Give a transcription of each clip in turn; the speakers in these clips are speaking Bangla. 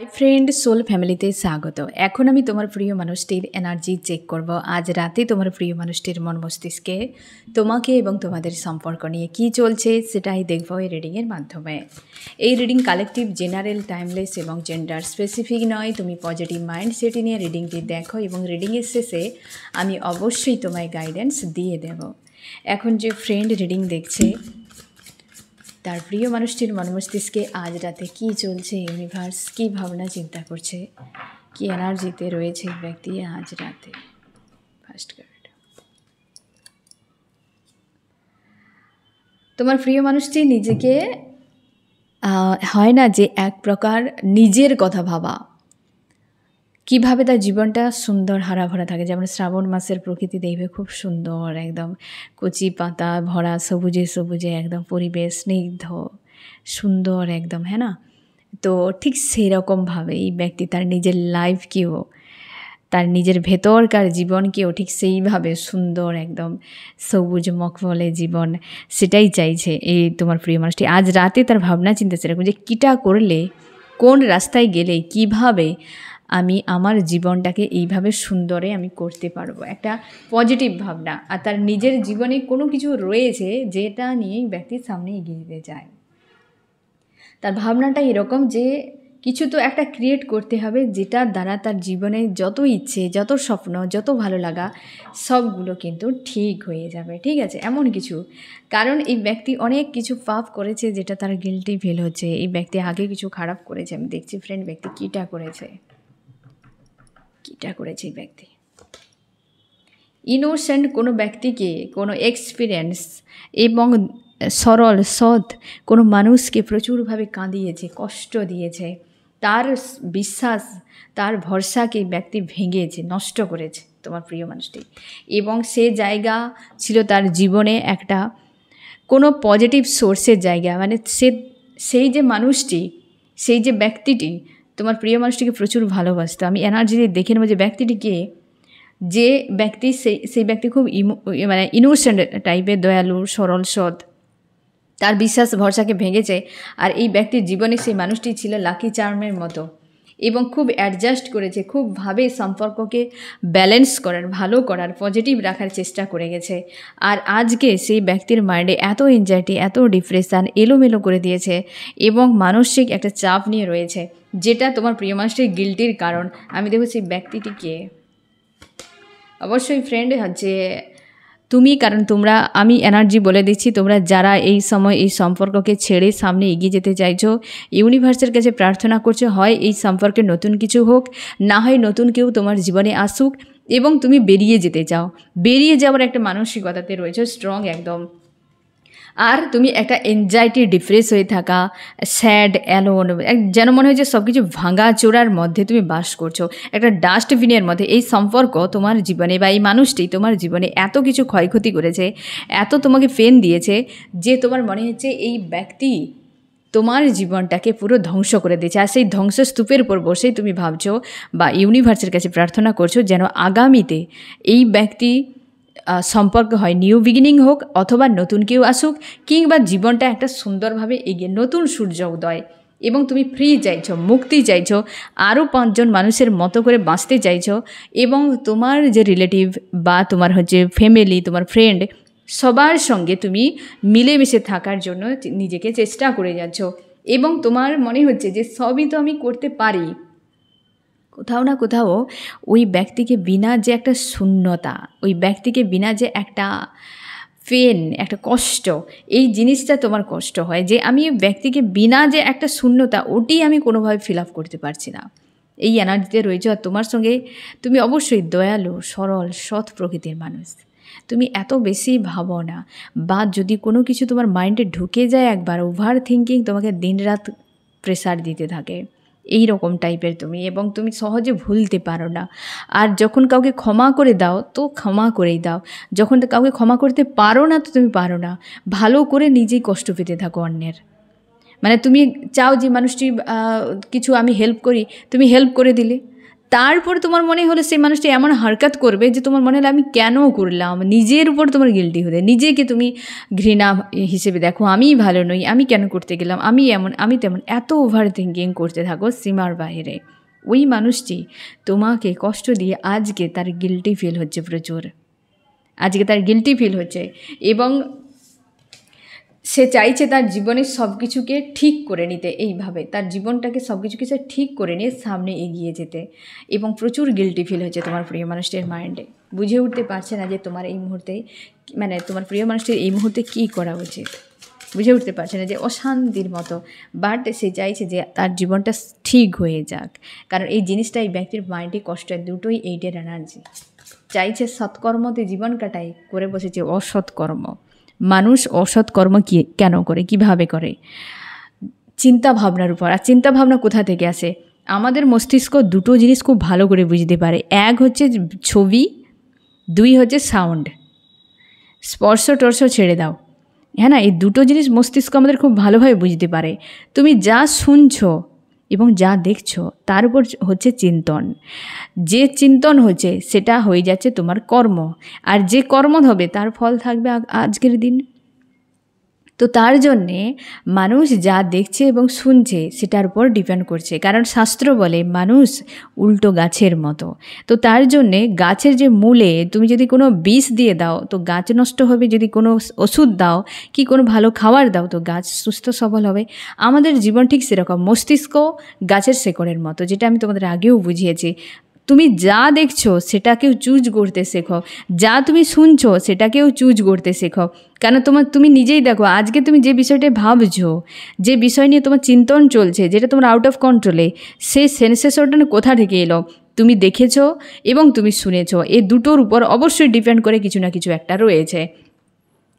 হাই ফ্রেন্ড, সোল ফ্যামিলিতে স্বাগত। এখন আমি তোমার প্রিয় মানুষটির এনার্জি চেক করব। আজ রাতে তোমার প্রিয় মানুষটির মন মস্তিষ্কে তোমাকে এবং তোমাদের সম্পর্ক নিয়ে কী চলছে সেটাই দেখবো এই রিডিংয়ের মাধ্যমে। এই রিডিং কালেকটিভ, জেনারেল, টাইমলেস এবং জেন্ডার স্পেসিফিক নয়। তুমি পজিটিভ মাইন্ডসেট নিয়ে রিডিংটি দেখো এবং রিডিংয়ের শেষে আমি অবশ্যই তোমায় গাইডেন্স দিয়ে দেব। এখন যে ফ্রেন্ড রিডিং দেখছে তার প্রিয় মানুষটির মন মস্তিষ্কে আজ রাতে কী চলছে, ইউনিভার্স কী ভাবনা চিন্তা করছে, কী এনার্জিতে রয়েছে ব্যক্তি আজ রাতে। ফার্স্ট কার্ড, তোমার প্রিয় মানুষটি নিজেকে হয় না যে এক প্রকার নিজের কথা ভাবা, কীভাবে তার জীবনটা সুন্দর হারাভরা থাকে। যেমন শ্রাবণ মাসের প্রকৃতি দেখবে খুব সুন্দর, একদম কচি পাতা ভরা, সবুজে সবুজে একদম পরিবেশ স্নিগ্ধ সুন্দর একদম, হ্যাঁ না? তো ঠিক সেই রকমভাবে এই ব্যক্তি তার নিজের লাইফকেও, তার নিজের ভেতরকার জীবনকেও ঠিক সেইভাবে সুন্দর একদম সবুজ মখমলে জীবন, সেটাই চাইছে এই তোমার প্রিয় মানুষটি। আজ রাতে তার ভাবনা চিন্তা সেরকম যে কীটা করলে, কোন রাস্তায় গেলে কিভাবে আমি আমার জীবনটাকে এইভাবে সুন্দরে আমি করতে পারবো, একটা পজিটিভ ভাবনা। আর তার নিজের জীবনে কোনো কিছু রয়েছে যেটা নিয়েই ব্যক্তির সামনে এগিয়ে যেতে চায়। তার ভাবনাটা এরকম যে কিছু তো একটা ক্রিয়েট করতে হবে যেটার দ্বারা তার জীবনে যত ইচ্ছে, যত স্বপ্ন, যত ভালো লাগা সবগুলো কিন্তু ঠিক হয়ে যাবে। ঠিক আছে, এমন কিছু। কারণ এই ব্যক্তি অনেক কিছু পাপ করেছে যেটা তার গিল্টি ফিল হচ্ছে। এই ব্যক্তি আগে কিছু খারাপ করেছে, আমি দেখছি ফ্রেন্ড ব্যক্তি কীটা করেছে এই ব্যক্তি। ইনোসেন্ট কোনো ব্যক্তিকে, কোনো এক্সপিরিয়েন্স এবং সরল সৎ কোনো মানুষকে প্রচুরভাবে কাঁদিয়েছে, কষ্ট দিয়েছে। তার বিশ্বাস, তার ভরসাকে ব্যক্তি ভেঙেছে, নষ্ট করেছে তোমার প্রিয় মানুষটি। এবং সে জায়গা ছিল তার জীবনে একটা কোনো পজিটিভ সোর্সের জায়গা। মানে সেই যে মানুষটি, সেই যে ব্যক্তিটি তোমার প্রিয় মানুষটিকে প্রচুর ভালোবাসতো। আমি এনার্জি দিয়ে দেখে নেবো যে ব্যক্তিটিকে, যে ব্যক্তি সেই ব্যক্তি খুব মানে ইনোসেন্ট টাইপের, দয়ালু, সরল, সৎ। তার বিশ্বাস ভরসাকে ভেঙেছে। আর এই ব্যক্তির জীবনে সেই মানুষটি ছিল লাকি চার্মের মতো এবং খুব অ্যাডজাস্ট করেছে, খুবভাবে সম্পর্ককে ব্যালেন্স করার, ভালো করার, পজিটিভ রাখার চেষ্টা করে গেছে। আর আজকে সেই ব্যক্তির মাইন্ডে এত এনজাইটি, এত ডিপ্রেশান এলোমেলো করে দিয়েছে এবং মানসিক একটা চাপ নিয়ে রয়েছে, যেটা তোমার প্রিয় মানুষটির গিল্টির কারণ। আমি দেখো সেই ব্যক্তিটিকে অবশ্যই ফ্রেন্ড হচ্ছে তুমি, কারণ তোমরা, আমি এনার্জি বলে দিচ্ছি, তোমরা যারা এই সময় এই সম্পর্ককে ছেড়ে সামনে এগিয়ে যেতে চাইছো, ইউনিভার্সের কাছে প্রার্থনা করছো, হয় এই সম্পর্কে নতুন কিছু হোক, না হয় নতুন কেউ তোমার জীবনে আসুক এবং তুমি বেরিয়ে যেতে চাও। বেরিয়ে যাওয়ার একটা মানসিকতাতে রয়েছে স্ট্রং একদম। আর তুমি একটা এনজাইটি, ডিপ্রেস হয়ে থাকা, স্যাড, অ্যালোন, যেন মনে হয় যে সব কিছু ভাঙা চোরার মধ্যে তুমি বাস করছো, একটা ডাস্টবিনের মধ্যে। এই সম্পর্ক তোমার জীবনে বা এই মানুষটি তোমার জীবনে এত কিছু ক্ষয়ক্ষতি করেছে, এত তোমাকে পেন দিয়েছে যে তোমার মনে হচ্ছে এই ব্যক্তি তোমার জীবনটাকে পুরো ধ্বংস করে দিয়েছে। আর সেই ধ্বংসস্তূপের উপর বসেই তুমি ভাবছো বা ইউনিভার্সের কাছে প্রার্থনা করছো যেন আগামীতে এই ব্যক্তি সম্পর্ক হয় নিউ বিগিনিং হোক, অথবা নতুন কেউ আসুক, কিংবা জীবনটা একটা সুন্দরভাবে এগিয়ে নতুন সূর্য উদয়। এবং তুমি ফ্রি চাইছো, মুক্তি চাইছো, আরও 5 জন মানুষের মতো করে বাঁচতে চাইছো। এবং তোমার যে রিলেটিভ বা তোমার হচ্ছে ফ্যামিলি, তোমার ফ্রেন্ড, সবার সঙ্গে তুমি মিলেমিশে থাকার জন্য নিজেকে চেষ্টা করে যাচ্ছ। এবং তোমার মনে হচ্ছে যে সবই তো আমি করতে পারি। কোথাও না কোথাও ওই ব্যক্তিকে বিনা যে একটা শূন্যতা, ওই ব্যক্তিকে বিনা যে একটা পেন, একটা কষ্ট, এই জিনিসটা তোমার কষ্ট হয় যে আমি ব্যক্তিকে বিনা যে একটা শূন্যতা, ওটি আমি কোনোভাবে ফিল আপ করতে পারছি না। এই এনার্জিতে রয়েছে। আর তোমার সঙ্গে তুমি অবশ্যই দয়ালু, সরল, সৎ প্রকৃতির মানুষ। তুমি এত বেশি ভাবো না, বা যদি কোনো কিছু তোমার মাইন্ডে ঢুকে যায় একবার, ওভার থিঙ্কিং তোমাকে দিনরাত প্রেসার দিতে থাকে, এই রকম টাইপের তুমি। এবং তুমি সহজে ভুলতে পারো না। আর যখন কাউকে ক্ষমা করে দাও তো ক্ষমা করেই দাও, যখন কাউকে ক্ষমা করতে পারো না তো তুমি পারো না, ভালো করে নিজেই কষ্ট পেতে থাকো অন্যের। মানে তুমি চাও যে মানুষটি কিছু আমি হেল্প করি, তুমি হেল্প করে দিলে, তারপর তোমার মনে হলো সেই মানুষটি এমন হরকত করবে যে তোমার মনে হলো আমি কেন করলাম, নিজের উপর তোমার গিল্টি হতে, নিজেকে তুমি ঘৃণা হিসেবে দেখো, আমিই ভালো নই, আমি কেন করতে গেলাম, আমি এমন আমি তেমন, এত ওভার থিঙ্কিং করতে থাকো সীমার বাইরে। ওই মানুষটি তোমাকে কষ্ট দিয়ে আজকে তার গিল্টি ফিল হচ্ছে প্রচুর, আজকে তার গিল্টি ফিল হচ্ছে এবং সে চাইছে তার জীবনের সব কিছুকে ঠিক করে নিতে, এইভাবে তার জীবনটাকে সব কিছুকে সে ঠিক করে নিয়ে সামনে এগিয়ে যেতে, এবং প্রচুর গিল্টি ফিল হচ্ছে তোমার প্রিয় মানুষটির মাইন্ডে। বুঝে উঠতে পারছে না যে তোমার এই মুহূর্তে মানে তোমার প্রিয় মানুষটির এই মুহূর্তে কী করা উচিত, বুঝে উঠতে পারছে না, যে অশান্তির মতো। বাট সে চাইছে যে তার জীবনটা ঠিক হয়ে যাক, কারণ এই জিনিসটা এই ব্যক্তির মাইন্ডে কষ্ট, দুটোই এইটের এনার্জি। চাইছে সৎকর্মতে জীবন কাটাই, করে বসেছে অসৎকর্ম। মানুষ অসৎ কর্ম কেন করে, কিভাবে করে? চিন্তা ভাবনার উপর। আর চিন্তা ভাবনা কোথা থেকে আসে? আমাদের মস্তিষ্ক দুটো জিনিস খুব ভালো করে বুঝতে পারে, এক হচ্ছে ছবি, দুই হচ্ছে সাউন্ড। স্পর্শ টর্শ ছেড়ে দাও, হ্যাঁ না, এই দুটো জিনিস মস্তিষ্ক আমাদের খুব ভালোভাবে বুঝতে পারে। তুমি যা শুনছো এবং যা দেখছো তার উপর হচ্ছে চিন্তন, যে চিন্তন হচ্ছে সেটা হয়ে যাচ্ছে তোমার কর্ম, আর যে কর্ম হবে তার ফল থাকবে আজকের দিন। তো তার জন্যে মানুষ যা দেখছে এবং শুনছে সেটার উপর ডিপেন্ড করছে, কারণ শাস্ত্র বলে মানুষ উল্টো গাছের মতো। তো তার জন্যে গাছের যে মূলে তুমি যদি কোনো বিষ দিয়ে দাও তো গাছ নষ্ট হবে, যদি কোনো ওষুধ দাও কি কোনো ভালো খাবার দাও তো গাছ সুস্থ সবল হবে। আমাদের জীবন ঠিক সেরকম, মস্তিষ্ক গাছের শেকড়ের মতো, যেটা আমি তোমাদের আগেও বুঝিয়েছি। তুমি যা দেখছো সেটাকেও চুজ করতে শেখো, যা তুমি শুনছো সেটাকেও চুজ করতে শেখো। কেন তুমি নিজেই দেখো, আজকে তুমি যে বিষয়টা ভাবছো, যে বিষয় নিয়ে তোমার চিন্তন চলছে, যেটা তোমার আউট অফ কন্ট্রোলে, সেই সেন্সেশনটা কোথা থেকে এলো? তুমি দেখেছো এবং তুমি শুনেছো, এই দুটোর উপর অবশ্যই ডিপেন্ড করে কিছু না কিছু একটা রয়েছে,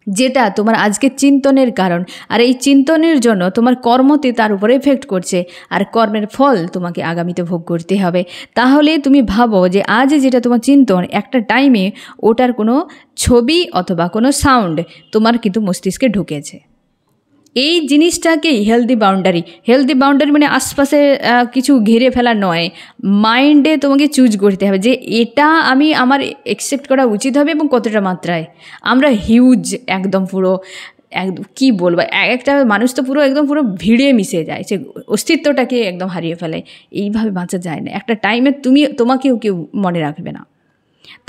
যেটা তোমার আজকে চিন্তনের কারণ। আর এই চিন্তনের জন্য তোমার কর্মতে তার উপর এফেক্ট করছে, আর কর্মের ফল তোমাকে আগামীতে ভোগ করতে হবে। তাহলে তুমি ভাবো যে আজ যেটা তোমার চিন্তন, একটা টাইমে ওটার কোনো ছবি অথবা কোনো সাউন্ড তোমার কিন্তু মস্তিষ্কে ঢুকেছে। এই জিনিসটাকেই হেলদি বাউন্ডারি মানে আশপাশে কিছু ঘিরে ফেলা নয়, মাইন্ডে তোমাকে চুজ করতে হবে যে এটা আমার অ্যাকসেপ্ট করা উচিত হবে এবং কতটা মাত্রায়। আমরা হিউজ একদম পুরো কী বলবো, একটা মানুষ তো পুরো ভিড়ে মিশে যায়, সে অস্তিত্বটাকে একদম হারিয়ে ফেলে। এইভাবে বাঁচা যায় না, একটা টাইমে তোমাকেও কেউ মনে রাখবে না।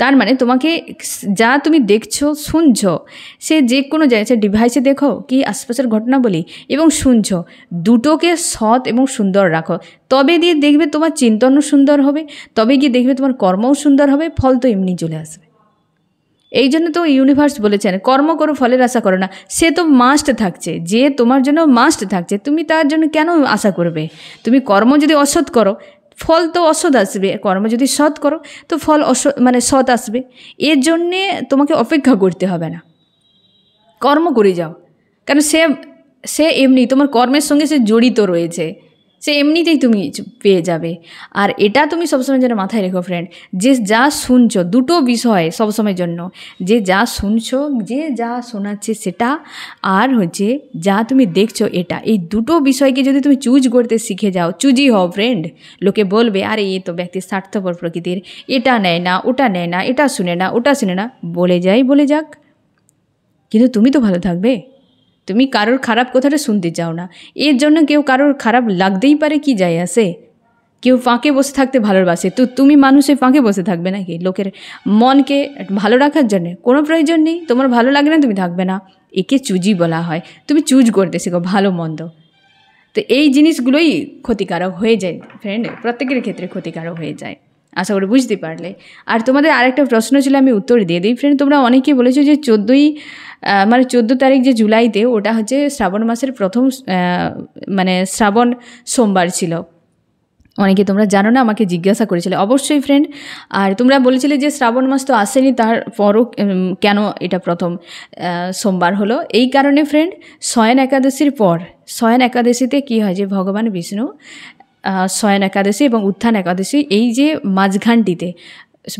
তার মানে তোমাকে যা তুমি দেখছো শুনছো, সে যে কোনো জায়গায়, সে ডিভাইসে দেখো কি আশপাশের ঘটনা বলি, এবং শুনছো, দুটোকে সৎ এবং সুন্দর রাখো। তবে দিয়ে দেখবে তোমার চিন্তনও সুন্দর হবে, তবে গিয়ে দেখবে তোমার কর্মও সুন্দর হবে, ফল তো এমনি চলে আসবে। এই জন্য তো ইউনিভার্স বলেছেন কর্ম করো ফলের আশা করো না। সে তো মাস্ট থাকছে, যে তোমার জন্য মাস্ট থাকছে, তুমি তার জন্য কেন আশা করবে? তুমি কর্ম যদি অসৎ করো ফল তো অসৎ আসবে, কর্ম যদি সৎ করো তো ফল সৎ আসবে। এর জন্যে তোমাকে অপেক্ষা করতে হবে না, কর্ম করে যাও, কারণ সে এমনি তোমার কর্মের সঙ্গে সে জড়িত রয়েছে, সে এমনিতেই তুমি পেয়ে যাবে। আর এটা তুমি সবসময় যেন মাথায় রেখো ফ্রেন্ড, যে যা শুনছো, দুটো বিষয় সবসময়ের জন্য, যে যা শুনছো, যে যা শোনাচ্ছে সেটা, আর হচ্ছে যা তুমি দেখছো এটা, এই দুটো বিষয়কে যদি তুমি চুজ করতে শিখে যাও, চুজি হও ফ্রেন্ড। লোকে বলবে আরে এ তো ব্যক্তি স্বার্থপর প্রকৃতির, এটা নেয় না, ওটা নেয় না, এটা শুনে না, ওটা শুনে না, বলে যাক, কিন্তু তুমি তো ভালো থাকবে। তুমি কারোর খারাপ কথাটা শুনতে চাও না, এর জন্য কেউ কারোর খারাপ লাগতেই পারে, কি যায় আসে? কেউ ফাঁকে বসে থাকতে ভালোবাসে, তো তুমি মানুষের ফাঁকে বসে থাকবে নাকি লোকের মনকে ভালো রাখার জন্যে? কোনো প্রয়োজন নেই, তোমার ভালো লাগে না তুমি থাকবে না, একে চুজি বলা হয়। তুমি চুজ করতে শেখো ভালো মন্দ। তো এই জিনিসগুলোই ক্ষতিকারক হয়ে যায় ফ্রেন্ড, প্রত্যেকের ক্ষেত্রে ক্ষতিকারক হয়ে যায়, আশা করি বুঝতে পারলে। আর তোমাদের আরেকটা প্রশ্ন ছিল, আমি উত্তর দিয়ে দিই ফ্রেন্ড। তোমরা অনেকেই বলেছো যে 14 তারিখ যে জুলাইতে, ওটা হচ্ছে শ্রাবণ মাসের প্রথম শ্রাবণ সোমবার ছিল। অনেকে তোমরা জানো না, আমাকে জিজ্ঞাসা করেছিলে অবশ্যই ফ্রেন্ড। আর তোমরা বলেছিলে যে শ্রাবণ মাস তো আসেনি, তারপরও কেন এটা প্রথম সোমবার হলো? এই কারণে ফ্রেন্ড, শয়ন একাদশীর পর, শয়ন একাদশীতে কী হয় যে ভগবান বিষ্ণু শয়ন একাদশী এবং উত্থান একাদশী, এই যে মাঝখানটিতে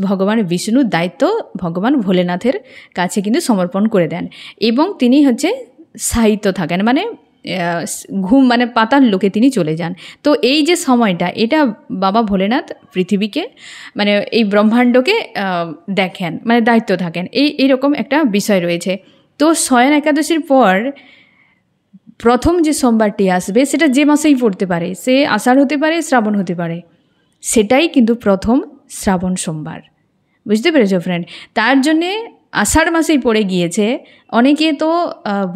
ভগবান বিষ্ণুর দায়িত্ব ভগবান ভোলেনাথের কাছে কিন্তু সমর্পণ করে দেন, এবং তিনি হচ্ছে সাহিত্য থাকেন, ঘুম মানে পাতাল লোকে তিনি চলে যান। তো এই যে সময়টা, এটা বাবা ভোলেনাথ পৃথিবীকে মানে এই ব্রহ্মাণ্ডকে দেখেন, মানে দায়িত্ব থাকেন, এইরকম একটা বিষয় রয়েছে। তো শয়ন একাদশীর পর প্রথম যে সোমবারটি আসবে সেটা যে মাসেই পড়তে পারে, সে আষাঢ় হতে পারে, শ্রাবণ হতে পারে, সেটাই কিন্তু প্রথম শ্রাবণ সোমবার। বুঝতে পেরেছো ফ্রেন্ড? তার জন্যে আষাঢ় মাসেই পড়ে গিয়েছে। অনেকে তো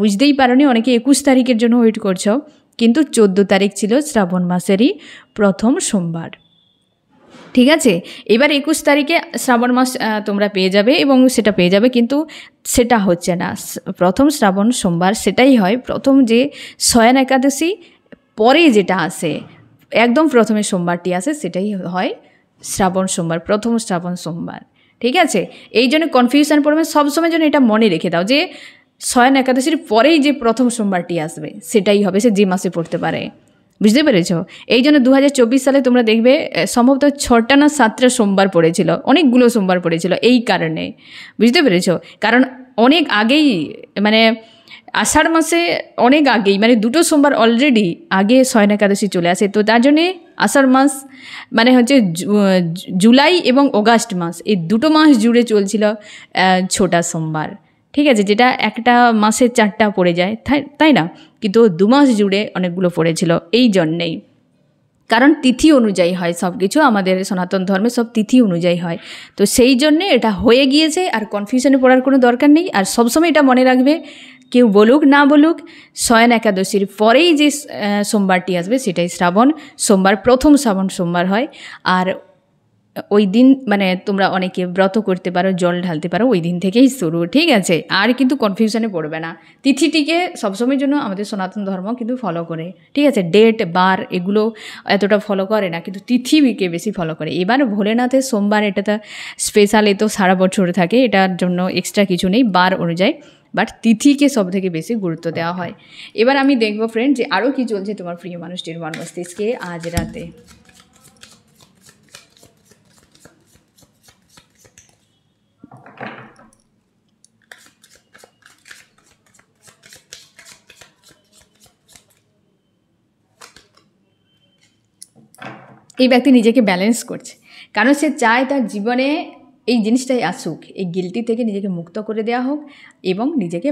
বুঝতেই পারোনি, অনেকে 21 তারিখের জন্য ওয়েট করছো, কিন্তু 14 তারিখ ছিল শ্রাবণ মাসেরই প্রথম সোমবার। ঠিক আছে, এবার 21 তারিখে শ্রাবণ মাস তোমরা পেয়ে যাবে এবং সেটা পেয়ে যাবে, কিন্তু সেটা হচ্ছে না প্রথম শ্রাবণ সোমবার, সেটাই হয় প্রথম যে শয়ন একাদশী পরে যেটা আসে, একদম প্রথমে সোমবারটি আসে সেটাই হয় শ্রাবণ সোমবার, প্রথম শ্রাবণ সোমবার। ঠিক আছে, এই জন্য কনফিউশন পড়বে, সবসময় যেন এটা মনে রেখে দাও যে শয়ন একাদশীর পরেই যে প্রথম সোমবারটি আসবে সেটাই হবে, সে যে মাসে পড়তে পারে। বুঝতে পেরেছ? এই জন্য 2024 সালে তোমরা দেখবে সম্ভবত 6টা না 7টা সোমবার পড়েছিল, অনেকগুলো সোমবার পড়েছিল এই কারণে। বুঝতে পেরেছ? কারণ অনেক আগেই মানে আষাঢ় মাসে অনেক আগেই মানে 2টো সোমবার অলরেডি আগে শয়ন একাদশী চলে আসে। তো তার জন্যে আষাঢ় মাস মানে হচ্ছে জুলাই এবং অগাস্ট মাস, এই 2টো মাস জুড়ে চলছিল 6টা সোমবার। ঠিক আছে, যেটা একটা মাসে 4টা পড়ে যায়, তাই না? কিন্তু 2 মাস জুড়ে অনেকগুলো পড়েছিল এই জন্যেই, কারণ তিথি অনুযায়ী হয় সব কিছু, আমাদের সনাতন ধর্মে সব তিথি অনুযায়ী হয়। তো সেই জন্যে এটা হয়ে গিয়েছে, আর কনফিউশনে পড়ার কোনো দরকার নেই। আর সবসময় এটা মনে রাখবে, কেউ বলুক না বলুক, শয়ন একাদশীর পরেই যে সোমবারটি আসবে সেটাই শ্রাবণ সোমবার, প্রথম শ্রাবণ সোমবার হয়। আর ওই দিন মানে তোমরা অনেকে ব্রত করতে পারো, জল ঢালতে পারো, ওই দিন থেকেই শুরু। ঠিক আছে, আর কিন্তু কনফিউশনে পড়বে না। তিথিটিকে সবসময়ের জন্য আমাদের সনাতন ধর্ম কিন্তু ফলো করে। ঠিক আছে, ডেট বার এগুলো এতটা ফলো করে না, কিন্তু তিথিকে বেশি ফলো করে। এবার ভোলেনাথের সোমবার এটা তো স্পেশাল, এ তো সারা বছর থাকে, এটার জন্য এক্সট্রা কিছু নেই বার অনুযায়ী, বাট তিথিকে সব থেকে বেশি গুরুত্ব দেওয়া হয়। এবার আমি দেখবো ফ্রেন্ড যে আরও কি চলছে তোমার প্রিয় মানুষটির মন মস্তিষ্কে আজ রাতে। এই ব্যক্তি নিজেকে ব্যালেন্স করছে, কারণ সে চায় তার জীবনে এই জিনিসটাই আসুক, এই গিল্টি থেকে নিজেকে মুক্ত করে দেওয়া হোক এবং নিজেকে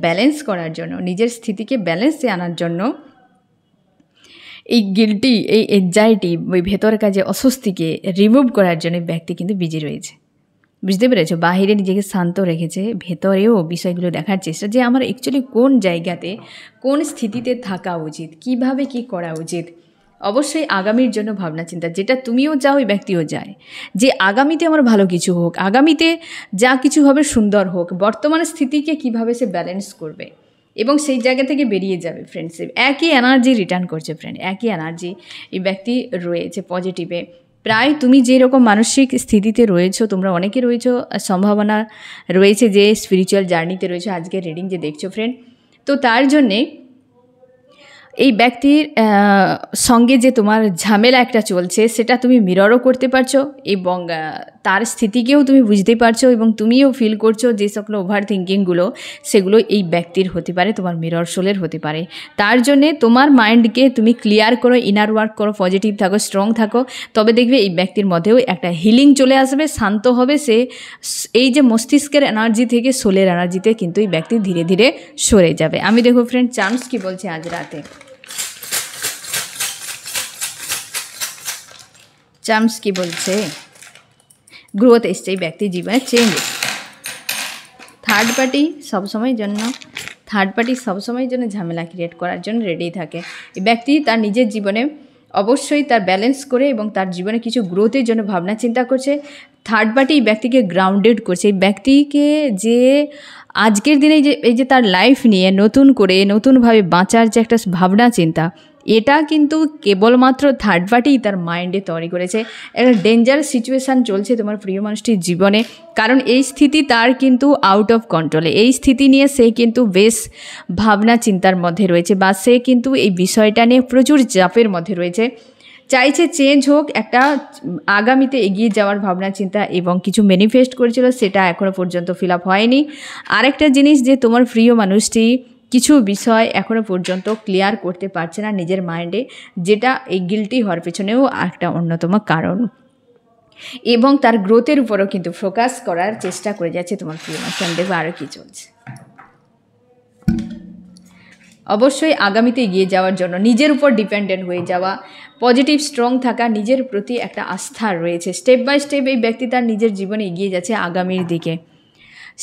ব্যালেন্স করার জন্য, নিজের স্থিতিকে ব্যালেন্সে আনার জন্য, এই গিল্টি, এই এনজাইটি, ওই ভেতরকার যে অস্বস্তিকে রিমুভ করার জন্য ব্যক্তি কিন্তু বিজি রয়েছে। বুঝতে পেরেছো? বাহিরে নিজেকে শান্ত রেখেছে, ভেতরেও বিষয়গুলো দেখার চেষ্টা যে আমার অ্যাকচুয়ালি কোন জায়গাতে, কোন স্থিতিতে থাকা উচিত, কিভাবে কি করা উচিত। অবশ্যই আগামীর জন্য ভাবনা চিন্তা, যেটা তুমিও চাও ওই ব্যক্তিও চায় যে আগামীতে আমার ভালো কিছু হোক, আগামীতে যা কিছু হবে সুন্দর হোক। বর্তমান স্থিতিকে কিভাবে সে ব্যালেন্স করবে এবং সেই জায়গা থেকে বেরিয়ে যাবে। ফ্রেন্ডশিপ একই এনার্জি রিটার্ন করছে ফ্রেন্ড, একই এনার্জি এই ব্যক্তি রয়েছে পজিটিভে। প্রায় তুমি যেরকম মানসিক স্থিতিতে রয়েছো, তোমরা অনেকে রয়েছো, সম্ভাবনা রয়েছে যে স্পিরিচুয়াল জার্নিতে রয়েছে আজকের রিডিং যে দেখছো ফ্রেন্ড। তো তার জন্যে এই ব্যক্তির সঙ্গে যে তোমার ঝামেলা একটা চলছে সেটা তুমি মিররও করতে পারছো এবং তার স্থিতিকেও তুমি বুঝতে পারছো এবং তুমিও ফিল করছো যে সকল ওভার থিঙ্কিংগুলো সেগুলো এই ব্যক্তির হতে পারে, তোমার মিরর সোলের হতে পারে। তার জন্যে তোমার মাইন্ডকে তুমি ক্লিয়ার করো, ইনার ওয়ার্ক করো, পজিটিভ থাকো, স্ট্রং থাকো, তবে দেখবে এই ব্যক্তির মধ্যেও একটা হিলিং চলে আসবে, শান্ত হবে সে। এই যে মস্তিষ্কের এনার্জি থেকে সোলের এনার্জিতে কিন্তু এই ব্যক্তি ধীরে ধীরে সরে যাবে। আমি দেখো ফ্রেন্ড চান্স কি বলছে আজ রাতে। চার্মস কি বলছে? গ্রোথ এসছে এই ব্যক্তির জীবনে, চেঞ্জ এসছে। থার্ড পার্টি সবসময়ের জন্য ঝামেলা ক্রিয়েট করার জন্য রেডি থাকে। এই ব্যক্তি তার নিজের জীবনে অবশ্যই তার ব্যালেন্স করে এবং তার জীবনে কিছু গ্রোথের জন্য ভাবনা চিন্তা করছে। থার্ড পার্টি এই ব্যক্তিকে গ্রাউন্ডেড করছে, এই ব্যক্তিকে যে আজকের দিনে এই যে তার লাইফ নিয়ে নতুনভাবে বাঁচার যে একটা ভাবনা চিন্তা, এটা কিন্তু কেবলমাত্র থার্ড পার্টিই তার মাইন্ডে তৈরি করেছে। একটা ডেঞ্জারাস সিচুয়েশান চলছে তোমার প্রিয় মানুষটির জীবনে, কারণ এই স্থিতি তার কিন্তু আউট অফ কন্ট্রোলে। এই স্থিতি নিয়ে সে কিন্তু বেশ ভাবনা চিন্তার মধ্যে রয়েছে, বা সে কিন্তু এই বিষয়টা নিয়ে প্রচুর চাপের মধ্যে রয়েছে। চাইছে চেঞ্জ হোক, একটা আগামীতে এগিয়ে যাওয়ার ভাবনা চিন্তা এবং কিছু ম্যানিফেস্ট করেছিল, সেটা এখনও পর্যন্ত ফিল আপ হয়নি। আরেকটা জিনিস যে তোমার প্রিয় মানুষটি কিছু বিষয় এখনও পর্যন্ত ক্লিয়ার করতে পারছে না নিজের মাইন্ডে, যেটা এই গিল্টি হওয়ার পেছনেও একটা অন্যতম কারণ। এবং তার গ্রোথের উপরও কিন্তু ফোকাস করার চেষ্টা করে যাচ্ছে তোমার প্রিয় মানুষ। আমি দেখবো আরও কী চলছে। অবশ্যই আগামীতে এগিয়ে যাওয়ার জন্য নিজের উপর ডিপেন্ডেন্ট হয়ে যাওয়া, পজিটিভ স্ট্রং থাকা, নিজের প্রতি একটা আস্থা রয়েছে। স্টেপ বাই স্টেপ এই ব্যক্তি তার নিজের জীবনে এগিয়ে যাচ্ছে আগামীর দিকে।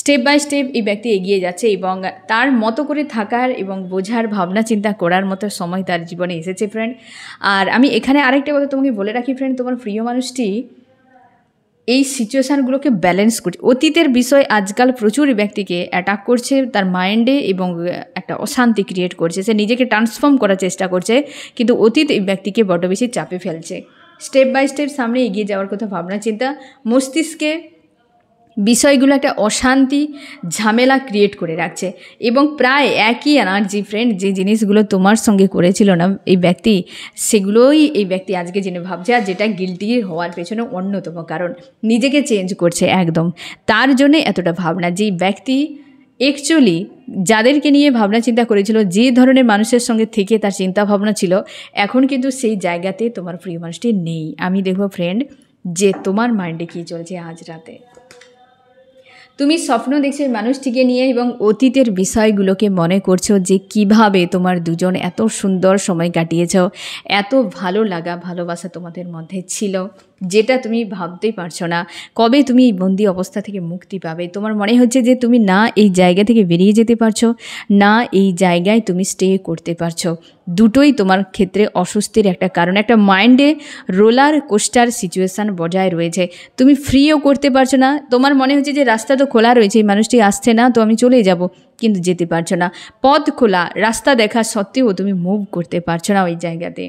স্টেপ বাই স্টেপ এই ব্যক্তি এগিয়ে যাচ্ছে এবং তার মতো করে থাকার এবং বোঝার, ভাবনা চিন্তা করার মতো সময় তার জীবনে এসেছে ফ্রেন্ড। আর আমি এখানে আরেকটা কথা তোমাকে বলে রাখি ফ্রেন্ড, তোমার প্রিয় মানুষটি এই সিচুয়েশানগুলোকে ব্যালেন্স করছে। অতীতের বিষয় আজকাল প্রচুর ব্যক্তিকে অ্যাটাক করছে তার মাইন্ডে এবং একটা অশান্তি ক্রিয়েট করছে। সে নিজেকে ট্রান্সফর্ম করার চেষ্টা করছে, কিন্তু অতীত এই ব্যক্তিকে বড় বেশি চাপে ফেলছে। স্টেপ বাই স্টেপ সামনে এগিয়ে যাওয়ার কথা ভাবনা চিন্তা, মস্তিষ্কে বিষয়গুলো একটা অশান্তি, ঝামেলা ক্রিয়েট করে রাখছে এবং প্রায় একই এনার্জি ফ্রেন্ড, যে জিনিসগুলো তোমার সঙ্গে করেছিল না এই ব্যক্তি, সেগুলোই এই ব্যক্তি আজকে জেনে ভাবছে। আর যেটা গিল্টি হওয়ার পেছনে অন্যতম কারণ, নিজেকে চেঞ্জ করছে একদম। তার জন্যে এতটা ভাবনা। যে ব্যক্তি অ্যাকচুয়ালি যাদেরকে নিয়ে ভাবনা চিন্তা করেছিল, যে ধরনের মানুষের সঙ্গে থেকে তার চিন্তা ভাবনা ছিল, এখন কিন্তু সেই জায়গাতে তোমার প্রিয় মানুষটি নেই। আমি দেখব ফ্রেন্ড যে তোমার মাইন্ডে কী চলছে আজ রাতে। তুমি স্বপ্ন দেখছো মানুষটিকে নিয়ে এবং অতীতের বিষয়গুলোকে মনে করছো যে কিভাবে তোমার দুজন এত সুন্দর সময় কাটিয়েছ, এত ভালো লাগা ভালোবাসা তোমাদের মধ্যে ছিল, যেটা তুমি ভাবতেই পারছো না কবে তুমি এই বন্দি অবস্থা থেকে মুক্তি পাবে। তোমার মনে হচ্ছে যে তুমি না এই জায়গা থেকে বেরিয়ে যেতে পারছো, না এই জায়গায় তুমি স্টে করতে পারছো। দুটোই তোমার ক্ষেত্রে অস্বস্তির একটা কারণ। একটা মাইন্ডে রোলার কোস্টার সিচুয়েশান বজায় রয়েছে। তুমি ফ্রিও করতে পারছো না। তোমার মনে হচ্ছে যে রাস্তা তো খোলা রয়েছে, এই মানুষটি আসছে না তো আমি চলে যাব, কিন্তু যেতে পারছো না। পথ খোলা, রাস্তা দেখা সত্ত্বেও তুমি মুভ করতে পারছো না ওই জায়গাতে।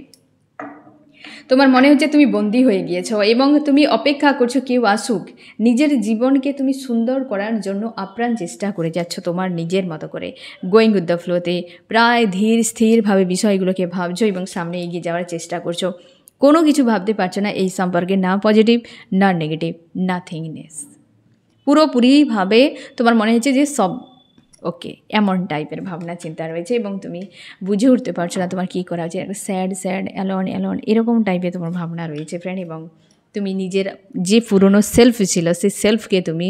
তোমার মনে হচ্ছে তুমি বন্দি হয়ে গিয়েছো এবং তুমি অপেক্ষা করছো কেউ আসুক। নিজের জীবনকে তুমি সুন্দর করার জন্য আপ্রাণ চেষ্টা করে যাচ্ছ তোমার নিজের মতো করে, গোয়িং উইথ দ্য ফ্লোতে। প্রায় ধীর স্থিরভাবে বিষয়গুলোকে ভাবছো এবং সামনে এগিয়ে যাওয়ার চেষ্টা করছো। কোনো কিছু ভাবতে পারছো না এই সম্পর্কে, না পজিটিভ না নেগেটিভ, নাথিংনেস। পুরোপুরিভাবে তোমার মনে হচ্ছে যে সব ওকে, এমন টাইপের ভাবনা চিন্তা রয়েছে এবং তুমি বুঝে উঠতে পারছো না তোমার কী করা উচিত। একটা স্যাড অ্যালন এরকম টাইপের তোমার ভাবনা রয়েছে ফ্রেন্ড। এবং তুমি নিজের যে পুরনো সেলফ ছিল সেই সেলফকে তুমি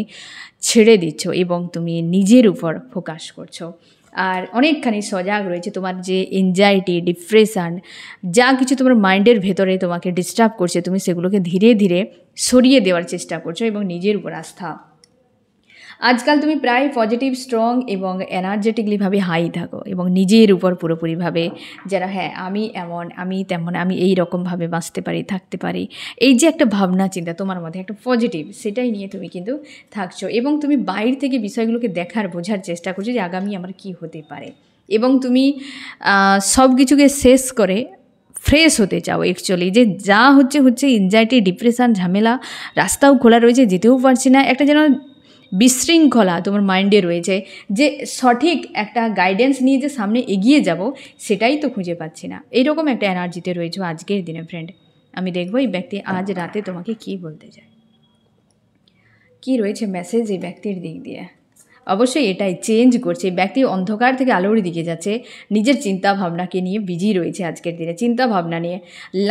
ছেড়ে দিচ্ছ এবং তুমি নিজের উপর ফোকাস করছো। আর অনেকখানি সজাগ রয়েছে। তোমার যে এনজাইটি, ডিপ্রেশান, যা কিছু তোমার মাইন্ডের ভেতরে তোমাকে ডিস্টার্ব করছে, তুমি সেগুলোকে ধীরে ধীরে সরিয়ে দেওয়ার চেষ্টা করছো এবং নিজের উপর আস্থা। আজকাল তুমি প্রায় পজিটিভ, স্ট্রং এবং এনার্জেটিকলিভাবে হাই থাকো এবং নিজের উপর পুরোপুরিভাবে যারা হ্যাঁ আমি এমন, আমি তেমন, আমি এই রকমভাবে বাঁচতে পারি, থাকতে পারি, এই যে একটা ভাবনা চিন্তা তোমার মধ্যে একটা পজিটিভ, সেটাই নিয়ে তুমি কিন্তু থাকছো এবং তুমি বাইরে থেকে বিষয়গুলোকে দেখার, বোঝার চেষ্টা করছো যে আগামী আমার কী হতে পারে। এবং তুমি সব কিছুকে শেষ করে ফ্রেশ হতে চাও অ্যাকচুয়ালি। যে যা হচ্ছে এনজাইটি, ডিপ্রেশান, ঝামেলা, রাস্তাও খোলা রয়েছে, যেতেও পারছি না, একটা যেন বিশৃঙ্খলা তোমার মাইন্ডে রয়েছে, যে সঠিক একটা গাইডেন্স নিয়ে যে সামনে এগিয়ে যাব সেটাই তো খুঁজে পাচ্ছি না। এইরকম একটা এনার্জিতে রয়েছে আজকের দিনে ফ্রেন্ড। আমি দেখবো এই ব্যক্তি আজ রাতে তোমাকে কি বলতে চায়, কি রয়েছে মেসেজ এই ব্যক্তির দিক দিয়ে। অবশ্যই এটাই চেঞ্জ করছে। ব্যক্তি অন্ধকার থেকে আলোর দিকে যাচ্ছে, নিজের চিন্তা ভাবনাকে নিয়ে বিজি রয়েছে আজকের দিনে, চিন্তা ভাবনা নিয়ে,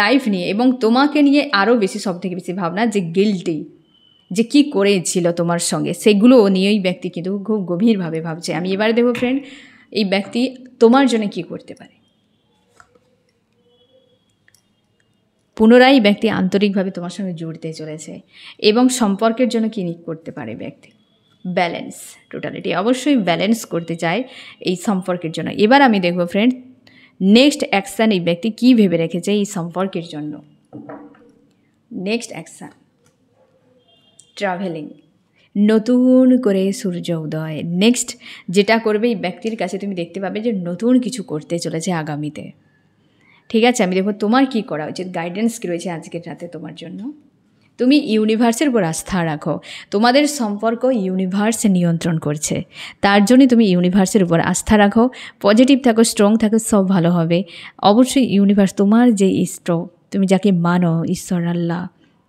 লাইফ নিয়ে এবং তোমাকে নিয়ে আরও বেশি, সব থেকে বেশি ভাবনা যে গিল্টি, যে কী করেছিল তোমার সঙ্গে, সেগুলো নিয়েই ব্যক্তি কিন্তু খুব গভীরভাবে ভাবছে। আমি এবারে দেখব ফ্রেন্ড এই ব্যক্তি তোমার জন্য কি করতে পারে। পুনরায় ব্যক্তি আন্তরিকভাবে তোমার সঙ্গে জুড়তে চলেছে এবং সম্পর্কের জন্য কী করতে পারে ব্যক্তি, ব্যালেন্স, টোটালিটি, অবশ্যই ব্যালেন্স করতে চায় এই সম্পর্কের জন্য। এবার আমি দেখব ফ্রেন্ড নেক্সট অ্যাকশান এই ব্যক্তি কী ভেবে রেখেছে এই সম্পর্কের জন্য। নেক্সট অ্যাকশান ট্রাভেলিং, নতুন করে সূর্য উদয়। নেক্সট যেটা করবে এই ব্যক্তির কাছে তুমি দেখতে পাবে যে নতুন কিছু করতে চলেছে আগামীতে। ঠিক আছে, আমি দেখো তোমার কি করা উচিত, গাইডেন্স কী রয়েছে আজকের রাতে তোমার জন্য। তুমি ইউনিভার্সের উপর আস্থা রাখো। তোমাদের সম্পর্ক ইউনিভার্স নিয়ন্ত্রণ করছে, তার জন্যই তুমি ইউনিভার্সের উপর আস্থা রাখো, পজিটিভ থাকো, স্ট্রং থাকো, সব ভালো হবে। অবশ্যই ইউনিভার্স, তোমার যে ইষ্ট, তুমি যাকে মানো, ঈশ্বর আল্লাহ,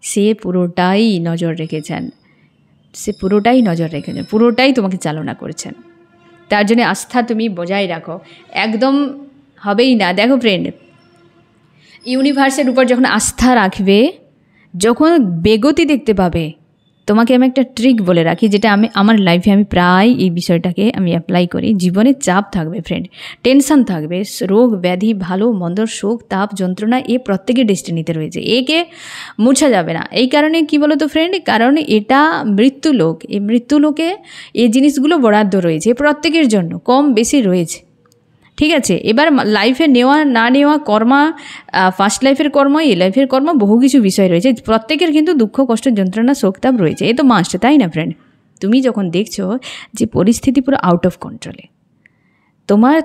সে পুরোটাই নজর রেখেছেন, পুরোটাই তোমাকে চালনা করছেন। তার জন্য আস্থা তুমি বজায় রাখো, একদম হবেই না। দেখো ফ্রেন্ড, ইউনিভার্সের উপর যখন আস্থা রাখবে, যখন বেগতি দেখতে পাবে, তোমাকে আমি একটা ট্রিক বলে রাখি, যেটা আমার লাইফে আমি প্রায় এই বিষয়টাকে আমি অ্যাপ্লাই করি। জীবনে চাপ থাকবে ফ্রেন্ড, টেনশন থাকবে, রোগ ব্যাধি, ভালো মন্দ, শোক তাপ যন্ত্রণা, এ প্রত্যেকের ডেস্টিনিতে রয়েছে, একে মুছা যাবে না। এই কারণে কি বলো তো ফ্রেন্ড, কারণ এটা মৃত্যুলোক, এই মৃত্যুলোকে এই জিনিসগুলো বরাদ্দ রয়েছে প্রত্যেকের জন্য, কম বেশি রয়েছে। ঠিক আছে, এবার লাইফে নেওয়া না নেওয়া কর্মা, ফার্স্ট লাইফের কর্ম, এই লাইফের কর্ম, বহু কিছু বিষয় রয়েছে, প্রত্যেকের কিন্তু দুঃখ কষ্ট যন্ত্রণা শোকতাপ রয়েছে, এ তো মাস্ট, তাই না ফ্রেন্ড? তুমি যখন দেখছো যে পরিস্থিতি পুরো আউট অফ কন্ট্রোলে, তোমার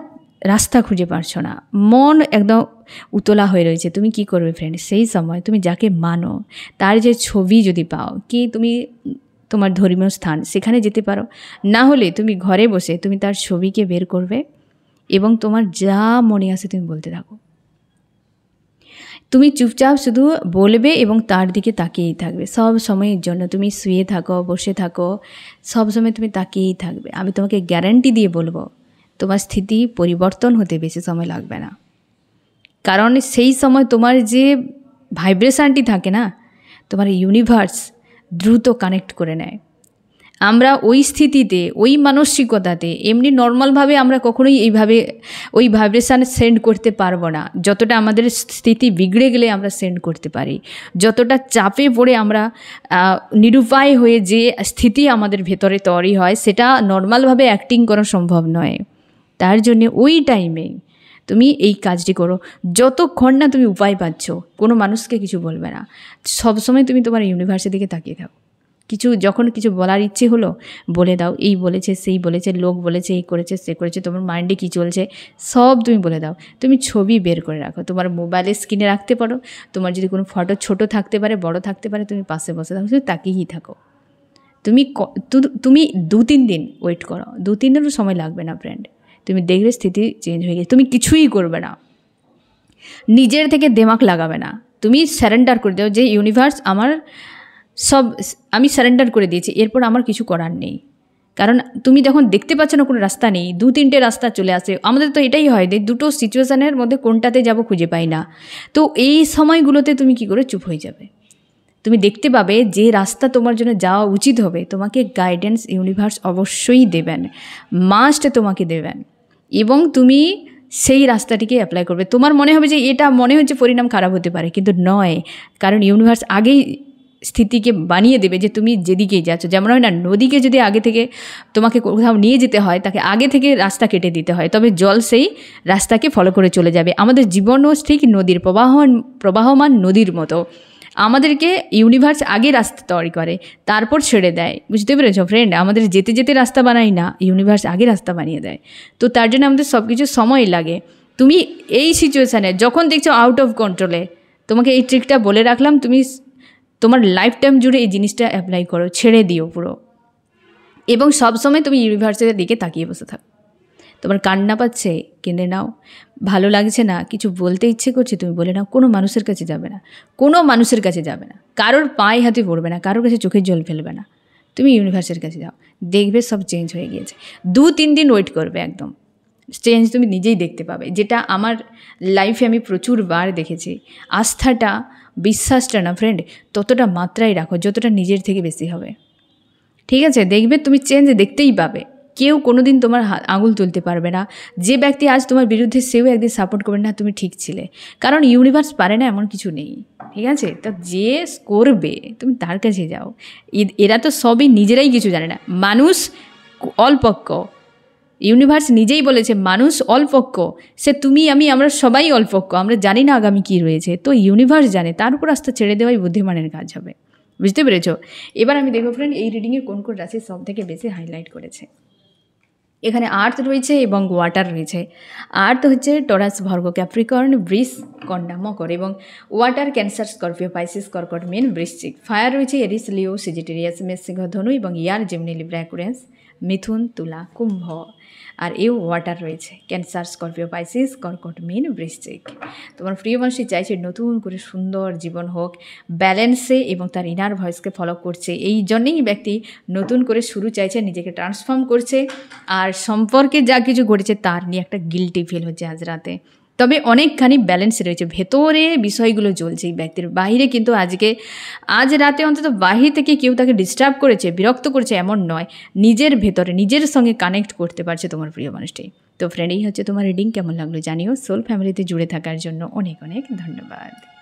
রাস্তা খুঁজে পারছো না, মন একদম উতলা হয়ে রয়েছে, তুমি কি করবে ফ্রেন্ড? সেই সময় তুমি যাকে মানো তার যে ছবি যদি পাও, কি তুমি তোমার ধর্মীয় স্থান সেখানে যেতে পারো, না হলে তুমি ঘরে বসে তুমি তার ছবিকে বের করবে এবং তোমার যা মনে আসে তুমি বলতে থাকো। তুমি চুপচাপ শুধু বলবে এবং তার দিকে তাকিয়েই থাকবে সব সময়ের জন্য। তুমি শুয়ে থাকো, বসে থাকো, সব সময় তুমি তাকিয়েই থাকবে। আমি তোমাকে গ্যারান্টি দিয়ে বলবো, তোমার স্থিতি পরিবর্তন হতে বেশি সময় লাগবে না। কারণ সেই সময় তোমার যে ভাইব্রেশনটি থাকে না, তোমার ইউনিভার্স দ্রুত কানেক্ট করে নেয়। আমরা ওই স্থিতিতে, ওই মানসিকতাতে এমনি নর্মালভাবে আমরা কখনোই এইভাবে ওই ভাইব্রেশান সেন্ড করতে পারবো না, যতটা আমাদের স্থিতি বিগড়ে গেলে আমরা সেন্ড করতে পারি, যতটা চাপে পড়ে আমরা নিরুপায় হয়ে যে স্থিতি আমাদের ভেতরে তৈরি হয়, সেটা নর্মালভাবে অ্যাক্টিং করা সম্ভব নয়। তার জন্য ওই টাইমে তুমি এই কাজটি করো, যতক্ষণ না তুমি উপায় পাচ্ছ। কোনো মানুষকে কিছু বলবে না, সবসময় তুমি তোমার ইউনিভার্সের দিকে তাকিয়ে থাকো। যখন কিছু বলার ইচ্ছে হলো বলে দাও, এই বলেছে, সেই বলেছে, লোক বলেছে, এই করেছে, সে করেছে, তোমার মাইন্ডে কী চলছে সব তুমি বলে দাও। তুমি ছবি বের করে রাখো, তোমার মোবাইলের স্ক্রিনে রাখতে পারো, তোমার যদি কোনো ফটো ছোট থাকতে পারে, বড় থাকতে পারে, তুমি পাশে বসে থাকো, তুমি তাকিয়েই থাকো। তুমি 2-3 দিন ওয়েট করো, 2-3 দিনও সময় লাগবে না ফ্রেন্ড, তুমি দেখবে স্থিতি চেঞ্জ হয়ে গেছে। তুমি কিছুই করবে না, নিজের থেকে দিমাগ লাগাবে না, তুমি সারেন্ডার করে দাও যে ইউনিভার্স আমার সব আমি সারেন্ডার করে দিয়েছি, এরপর আমার কিছু করার নেই। কারণ তুমি যখন দেখতে পাচ্ছ না কোনো রাস্তা নেই, 2-3টে রাস্তা চলে আসে, আমাদের তো এটাই হয়, দুটো সিচুয়েশানের মধ্যে কোনটাতে যাব খুঁজে পাই না। তো এই সময়গুলোতে তুমি কি করে চুপ হয়ে যাবে? তুমি দেখতে পাবে যে রাস্তা তোমার জন্য যাওয়া উচিত হবে, তোমাকে গাইডেন্স ইউনিভার্স অবশ্যই দেবেন, মাস্ট তোমাকে দেবেন, এবং তুমি সেই রাস্তাটিকে অ্যাপ্লাই করবে। তোমার মনে হবে যে এটা মনে হচ্ছে পরিণাম খারাপ হতে পারে, কিন্তু নয়, কারণ ইউনিভার্স আগেই স্থিতিকে বানিয়ে দেবে যে তুমি যেদিকেই যাচ্ছ। যেমন হয় না, নদীকে যদি আগে থেকে তোমাকে কোথাও নিয়ে যেতে হয়, তাকে আগে থেকে রাস্তা কেটে দিতে হয়, তবে জল সেই রাস্তাকে ফলো করে চলে যাবে। আমাদের জীবনও ঠিক নদীর প্রবাহমান নদীর মতো, আমাদেরকে ইউনিভার্স আগে রাস্তা তৈরি করে, তারপর ছেড়ে দেয়। বুঝতে পেরেছো ফ্রেন্ড? আমাদের যেতে যেতে রাস্তা বানাই না, ইউনিভার্স আগে রাস্তা বানিয়ে দেয়। তো তার জন্য আমাদের সব কিছু সময় লাগে। তুমি এই সিচুয়েশানে যখন দেখছো আউট অফ কন্ট্রোলে, তোমাকে এই ট্রিকটা বলে রাখলাম, তুমি তোমার লাইফ টাইম জুড়ে এই জিনিসটা অ্যাপ্লাই করো, ছেড়ে দিও পুরো, এবং সবসময় তুমি ইউনিভার্সের দিকে তাকিয়ে বসে থাকো। তোমার কান্না পাচ্ছে, কেঁদে নাও, ভালো লাগছে না, কিছু বলতে ইচ্ছে করছে, তুমি বলে নাও। কোনো মানুষের কাছে যাবে না, কোনো মানুষের কাছে যাবে না, কারোর পায়ে হাতে পড়বে না, কারোর কাছে চোখের জল ফেলবে না, তুমি ইউনিভার্সের কাছে যাও, দেখবে সব চেঞ্জ হয়ে গিয়েছে। 2-3 দিন ওয়েট করবে, একদম চেঞ্জ তুমি নিজেই দেখতে পাবে, যেটা আমার লাইফে আমি প্রচুরবার দেখেছি। আস্থাটা, বিশ্বাসটা না ফ্রেন্ড, ততটা মাত্রায় রাখো যতটা নিজের থেকে বেশি হবে, ঠিক আছে? দেখবে তুমি চেঞ্জ দেখতেই পাবে। কেউ কোনো দিন তোমার আঙুল তুলতে পারবে না। যে ব্যক্তি আজ তোমার বিরুদ্ধে, সেও একদিন সাপোর্ট করবে না তুমি ঠিক ছিলে, কারণ ইউনিভার্স পারে না এমন কিছু নেই, ঠিক আছে? তা যে করবে তুমি তার কাছে যাও। এরা তো সবই নিজেরাই কিছু জানে না, মানুষ অল্পজ্ঞ। ইউনিভার্স নিজেই বলেছে মানুষ অল্পজ্ঞ, সে তুমি আমি আমরা সবাই অল্পজ্ঞ, আমরা জানি না আগামী কী রয়েছে, তো ইউনিভার্স জানে, তার উপর আস্থা ছেড়ে দেওয়াই বুদ্ধিমানের কাজ হবে। বুঝতে পেরেছো? এবার আমি দেখো ফ্রেন্ড, এই রিডিংয়ে কোন কোন রাশি সব থেকে বেশি হাইলাইট করেছে। এখানে আর্থ রয়েছে এবং ওয়াটার রয়েছে। আর্থ হচ্ছে টরাস, ভার্গ, ক্যাপ্রিকর্ন, বৃষ, কন্যা, মকর, এবং ওয়াটার ক্যান্সার, স্করপিও, পাইসিস, কর্কট, মীন, বৃশ্চিক। ফায়ার রয়েছে এরিস, লিও, সেজিটেরিয়াস, মেষ, সিংহ, ধনু, এবং ইয়ার, জেমিনি, লিব্রা, অ্যাকুয়ারিয়াস, মিথুন, তুলা, কুম্ভ, আর এও ওয়াটার রয়েছে, ক্যান্সার, স্করপিও, পাইসিস, কর্কট, মীন, বৃশ্চিক। তোমার প্রিয় মানুষই চাইছে নতুন করে সুন্দর জীবন হোক, ব্যালেন্সে, এবং তার ইনার ভয়েসকে ফলো করছে। এই জন্যেই ব্যক্তি নতুন করে শুরু চাইছে, নিজেকে ট্রান্সফর্ম করছে, আর সম্পর্কে যা কিছু ঘটেছে তার নিয়ে একটা গিল্টি ফিল হচ্ছে আজ রাতে। তবে অনেকখানি ব্যালেন্স রয়েছে, ভেতরে বিষয়গুলো চলছে এই ব্যক্তির, বাইরে কিন্তু আজ রাতে অন্তত বাহির থেকে কেউ তাকে ডিস্টার্ব করেছে, বিরক্ত করেছে এমন নয়, নিজের ভেতরে নিজের সঙ্গে কানেক্ট করতে পারছে তোমার প্রিয় মানুষটি। তো ফ্রেন্ড, এই হচ্ছে তোমার রিডিং। কেমন লাগলো জানিও। সোল ফ্যামিলিতে জুড়ে থাকার জন্য অনেক অনেক ধন্যবাদ।